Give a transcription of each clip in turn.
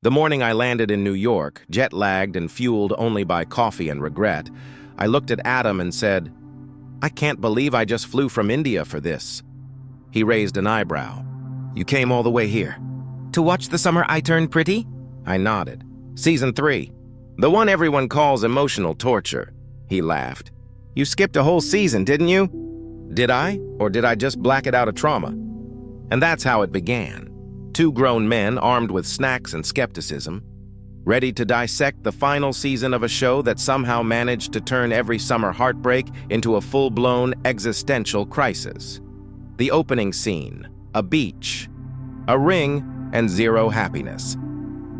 The morning I landed in New York, jet-lagged and fueled only by coffee and regret, I looked at Adam and said, "I can't believe I just flew from India for this." He raised an eyebrow. "You came all the way here to watch The Summer I Turned Pretty?" I nodded. "Season 3. The one everyone calls emotional torture." He laughed. "You skipped a whole season, didn't you?" Did I? Or did I just black it out of trauma? And that's how it began. Two grown men armed with snacks and skepticism, ready to dissect the final season of a show that somehow managed to turn every summer heartbreak into a full-blown existential crisis. The opening scene, a beach, a ring, and zero happiness.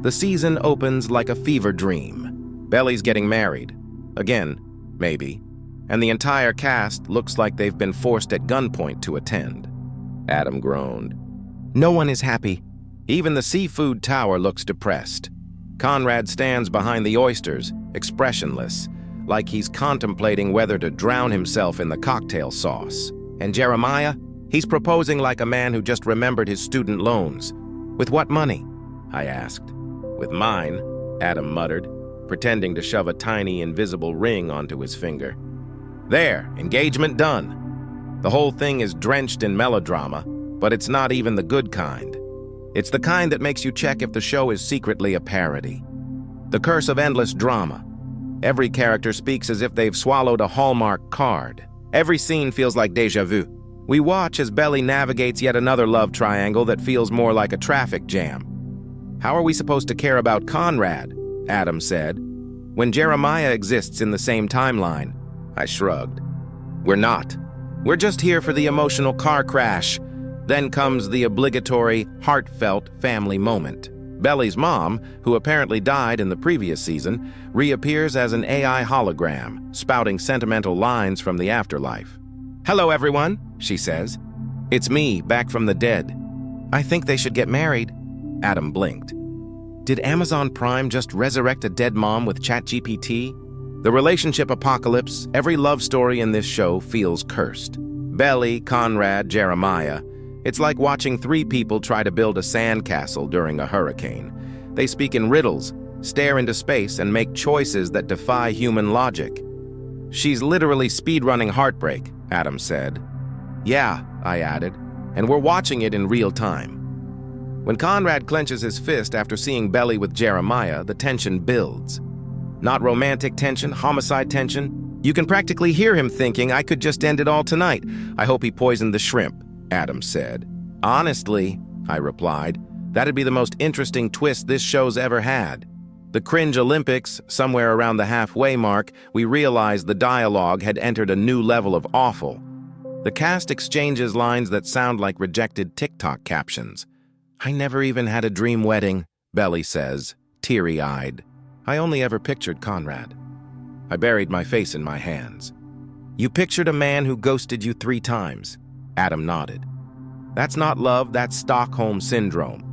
The season opens like a fever dream. Belly's getting married. Again, maybe. And the entire cast looks like they've been forced at gunpoint to attend. Adam groaned. No one is happy. Even the seafood tower looks depressed. Conrad stands behind the oysters, expressionless, like he's contemplating whether to drown himself in the cocktail sauce. And Jeremiah? He's proposing like a man who just remembered his student loans. With what money? I asked. With mine, Adam muttered, pretending to shove a tiny invisible ring onto his finger. There, engagement done. The whole thing is drenched in melodrama, but it's not even the good kind. It's the kind that makes you check if the show is secretly a parody. The curse of endless drama. Every character speaks as if they've swallowed a Hallmark card. Every scene feels like déjà vu. We watch as Belly navigates yet another love triangle that feels more like a traffic jam. How are we supposed to care about Conrad? Adam said, when Jeremiah exists in the same timeline. I shrugged. We're not. We're just here for the emotional car crash. Then comes the obligatory, heartfelt family moment. Belly's mom, who apparently died in the previous season, reappears as an AI hologram, spouting sentimental lines from the afterlife. "Hello, everyone," she says. "It's me, back from the dead. I think they should get married." Adam blinked. Did Amazon Prime just resurrect a dead mom with ChatGPT? The relationship apocalypse, every love story in this show feels cursed. Belly, Conrad, Jeremiah. It's like watching three people try to build a sandcastle during a hurricane. They speak in riddles, stare into space, and make choices that defy human logic. "She's literally speedrunning heartbreak," Adam said. "Yeah," I added, "and we're watching it in real time." When Conrad clenches his fist after seeing Belly with Jeremiah, the tension builds. Not romantic tension, homicide tension. You can practically hear him thinking, "I could just end it all tonight. I hope he poisoned the shrimp," Adam said. "Honestly," I replied, "that'd be the most interesting twist this show's ever had." The cringe Olympics, somewhere around the halfway mark, we realized the dialogue had entered a new level of awful. The cast exchanges lines that sound like rejected TikTok captions. "I never even had a dream wedding," Belly says, teary-eyed. I only ever pictured Conrad. I buried my face in my hands. "You pictured a man who ghosted you 3 times. Adam nodded. "That's not love, that's Stockholm Syndrome."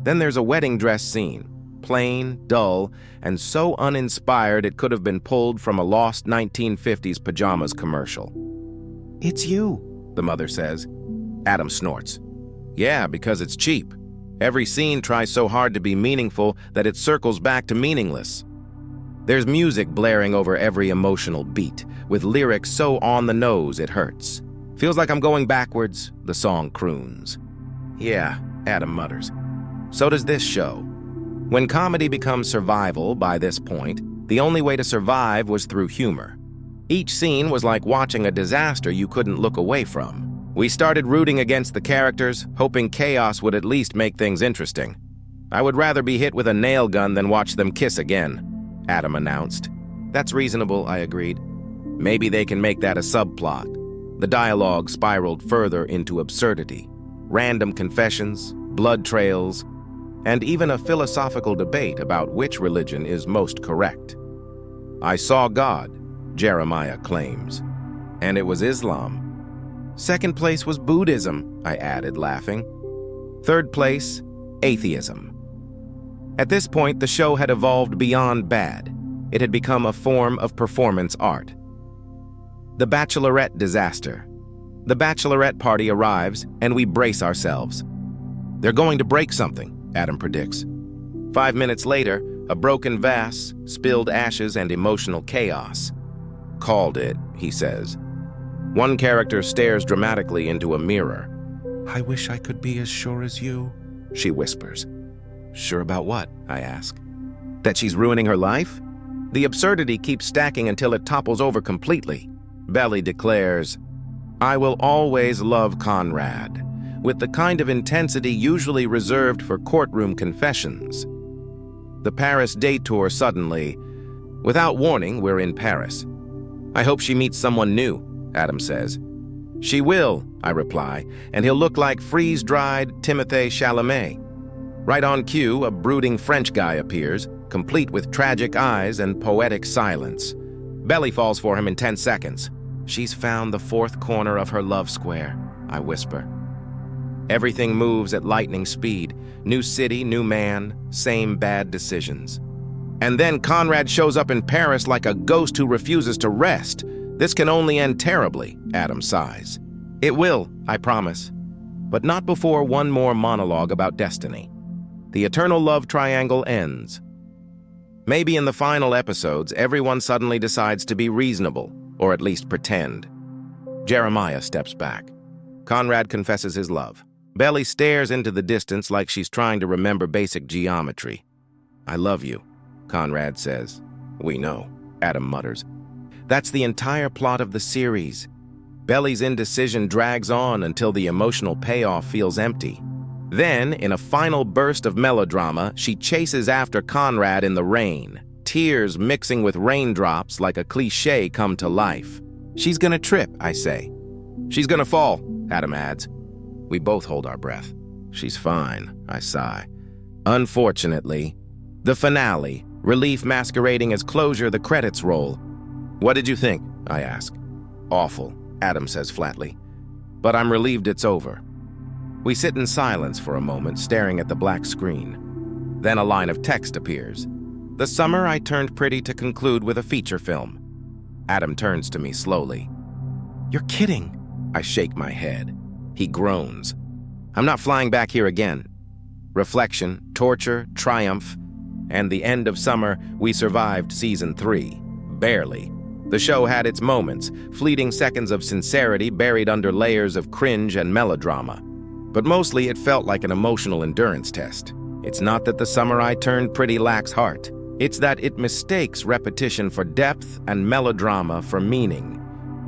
Then there's a wedding dress scene. Plain, dull, and so uninspired it could have been pulled from a lost 1950s pajamas commercial. "It's you," the mother says. Adam snorts. "Yeah, because it's cheap. Every scene tries so hard to be meaningful that it circles back to meaningless." There's music blaring over every emotional beat, with lyrics so on the nose it hurts. "Feels like I'm going backwards," the song croons. "Yeah," Adam mutters. "So does this show." When comedy becomes survival by this point, the only way to survive was through humor. Each scene was like watching a disaster you couldn't look away from. We started rooting against the characters, hoping chaos would at least make things interesting. "I would rather be hit with a nail gun than watch them kiss again," Adam announced. "That's reasonable," I agreed. "Maybe they can make that a subplot." The dialogue spiraled further into absurdity. Random confessions, blood trails, and even a philosophical debate about which religion is most correct. "I saw God," Jeremiah claims. "And it was Islam." "Second place was Buddhism," I added, laughing. "Third place, atheism." At this point, the show had evolved beyond bad. It had become a form of performance art. The Bachelorette disaster. The bachelorette party arrives, and we brace ourselves. "They're going to break something," Adam predicts. 5 minutes later, a broken vase, spilled ashes, and emotional chaos. "Called it," he says. One character stares dramatically into a mirror. "I wish I could be as sure as you," she whispers. "Sure about what?" I ask. "That she's ruining her life?" The absurdity keeps stacking until it topples over completely. Belly declares, "I will always love Conrad," with the kind of intensity usually reserved for courtroom confessions. The Paris detour suddenly. Without warning, we're in Paris. "I hope she meets someone new," Adam says. "She will," I reply, "and he'll look like freeze-dried Timothée Chalamet." Right on cue, a brooding French guy appears, complete with tragic eyes and poetic silence. Belly falls for him in 10 seconds. "She's found the fourth corner of her love square," I whisper. Everything moves at lightning speed. New city, new man, same bad decisions. And then Conrad shows up in Paris like a ghost who refuses to rest. "This can only end terribly," Adam sighs. "It will, I promise. But not before one more monologue about destiny. The eternal love triangle ends. Maybe in the final episodes, everyone suddenly decides to be reasonable, or at least pretend." Jeremiah steps back. Conrad confesses his love. Belly stares into the distance like she's trying to remember basic geometry. "I love you," Conrad says. "We know," Adam mutters. That's the entire plot of the series. Belly's indecision drags on until the emotional payoff feels empty. Then, in a final burst of melodrama, she chases after Conrad in the rain. Tears mixing with raindrops like a cliché come to life. "She's gonna trip," I say. "She's gonna fall," Adam adds. We both hold our breath. "She's fine," I sigh. Unfortunately, the finale, relief masquerading as closure, the credits roll. "What did you think?" I ask. "Awful," Adam says flatly. "But I'm relieved it's over." We sit in silence for a moment, staring at the black screen. Then a line of text appears. "The summer I turned pretty to conclude with a feature film." Adam turns to me slowly. "You're kidding." I shake my head. He groans. "I'm not flying back here again." Reflection, torture, triumph, and the end of summer, we survived season 3. Barely. The show had its moments, fleeting seconds of sincerity buried under layers of cringe and melodrama. But mostly it felt like an emotional endurance test. It's not that the summer I turned pretty lacks heart. It's that it mistakes repetition for depth and melodrama for meaning.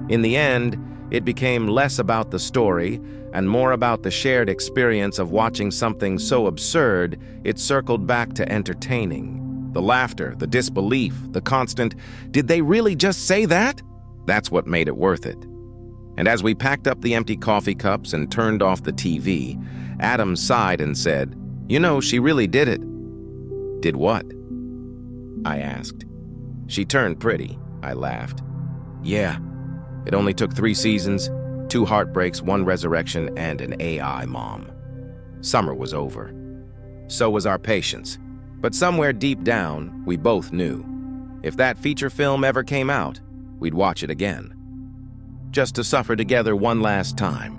In the end, it became less about the story and more about the shared experience of watching something so absurd it circled back to entertaining. The laughter, the disbelief, the constant, "Did they really just say that?" That's what made it worth it. And as we packed up the empty coffee cups and turned off the TV, Adam sighed and said, "You know, she really did it." "Did what?" I asked. "She turned pretty," I laughed. "Yeah. It only took 3 seasons, 2 heartbreaks, 1 resurrection, and an AI mom." Summer was over. So was our patience. But somewhere deep down, we both knew. If that feature film ever came out, we'd watch it again. Just to suffer together one last time.